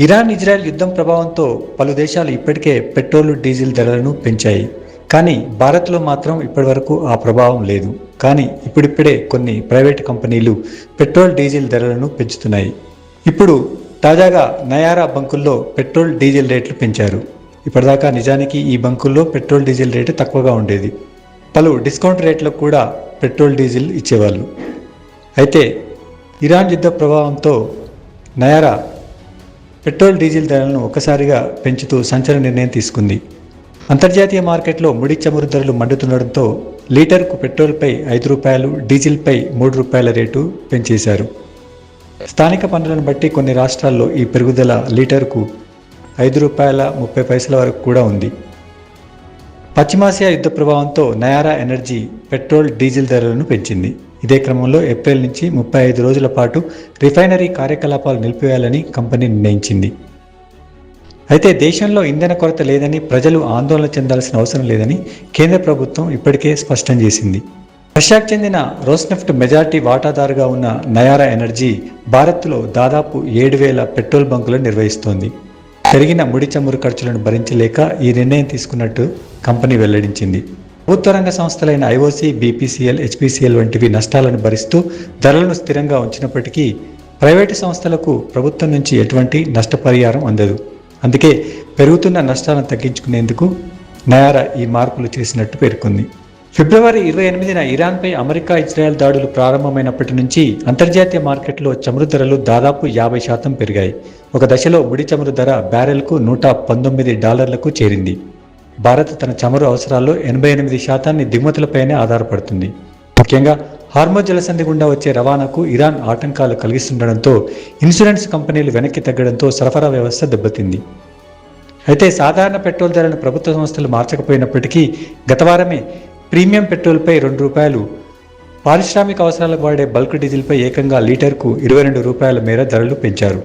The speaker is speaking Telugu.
ఇరాన్ ఇజ్రాయెల్ యుద్ధం ప్రభావంతో పలు దేశాలు ఇప్పటికే పెట్రోల్ డీజిల్ ధరలను పెంచాయి. కానీ భారత్లో మాత్రం ఇప్పటివరకు ఆ ప్రభావం లేదు. కానీ ఇప్పుడిప్పుడే కొన్ని ప్రైవేట్ కంపెనీలు పెట్రోల్ డీజిల్ ధరలను పెంచుతున్నాయి. ఇప్పుడు తాజాగా నయారా బంకుల్లో పెట్రోల్ డీజిల్ రేట్లు పెంచారు. ఇప్పటిదాకా నిజానికి ఈ బంకుల్లో పెట్రోల్ డీజిల్ రేటు తక్కువగా ఉండేది. పలు డిస్కౌంట్ రేట్లకు కూడా పెట్రోల్ డీజిల్ ఇచ్చేవాళ్ళు. అయితే ఇరాన్ యుద్ధ ప్రభావంతో నయారా పెట్రోల్ డీజిల్ ధరలను ఒక్కసారిగా పెంచుతూ సంచలన నిర్ణయం తీసుకుంది. అంతర్జాతీయ మార్కెట్లో ముడి చమురు ధరలు మండుతుండడంతో లీటర్కు పెట్రోల్పై ₹5, డీజిల్పై ₹3 రేటు పెంచేశారు. స్థానిక పన్నులను బట్టి కొన్ని రాష్ట్రాల్లో ఈ పెరుగుదల లీటర్కు ₹5.30 వరకు కూడా ఉంది. పశ్చిమాసియా యుద్ధ ప్రభావంతో నయారా ఎనర్జీ పెట్రోల్ డీజిల్ ధరలను పెంచింది. ఇదే క్రమంలో ఏప్రిల్ నుంచి 35 రోజుల పాటు రిఫైనరీ కార్యకలాపాలు నిలిపివేయాలని కంపెనీ నిర్ణయించింది. అయితే దేశంలో ఇంధన కొరత లేదని, ప్రజలు ఆందోళన చెందాల్సిన అవసరం లేదని కేంద్ర ప్రభుత్వం ఇప్పటికే స్పష్టం చేసింది. రష్యాకు చెందిన రోస్నెఫ్ట్ మెజార్టీ వాటాదారుగా ఉన్న నయారా ఎనర్జీ భారత్లో దాదాపు 7,000 పెట్రోల్ బంకులను నిర్వహిస్తోంది. పెరిగిన ముడి చమురు ఖర్చులను భరించలేక ఈ నిర్ణయం తీసుకున్నట్టు కంపెనీ వెల్లడించింది. ప్రభుత్వ రంగ సంస్థలైన ఐఓసీ, బీపీసీఎల్, హెచ్పీసీఎల్ వంటివి నష్టాలను భరిస్తూ ధరలను స్థిరంగా ఉంచినప్పటికీ ప్రైవేటు సంస్థలకు ప్రభుత్వం నుంచి ఎటువంటి నష్టపరిహారం అందదు. అందుకే పెరుగుతున్న నష్టాలను తగ్గించుకునేందుకు నయారా ఈ మార్పులు చేసినట్టు పేర్కొంది. ఫిబ్రవరి 28న ఇరాన్పై అమెరికా, ఇజ్రాయెల్ దాడులు ప్రారంభమైనప్పటి నుంచి అంతర్జాతీయ మార్కెట్లో చమురు ధరలు దాదాపు 50% పెరిగాయి. ఒక దశలో ముడి చమురు ధర బ్యారెల్కు $119కు చేరింది. భారత్ తన చమురు అవసరాల్లో 88% దిగుమతులపైనే ఆధారపడుతుంది. ముఖ్యంగా హార్మోజ్ జలసంధి గుండా వచ్చే రవాణాకు ఇరాన్ ఆటంకాలు కలిగిస్తుండడంతో ఇన్సూరెన్స్ కంపెనీలు వెనక్కి తగ్గడంతో సరఫరా వ్యవస్థ దెబ్బతింది. అయితే సాధారణ పెట్రోల్ ధరలను ప్రభుత్వ సంస్థలు మార్చకపోయినప్పటికీ గత వారమే ప్రీమియం పెట్రోల్పై ₹2, పారిశ్రామిక అవసరాలకు వాడే బల్క్ డీజిల్పై ఏకంగా లీటర్కు ₹22 మేర ధరలు పెంచారు.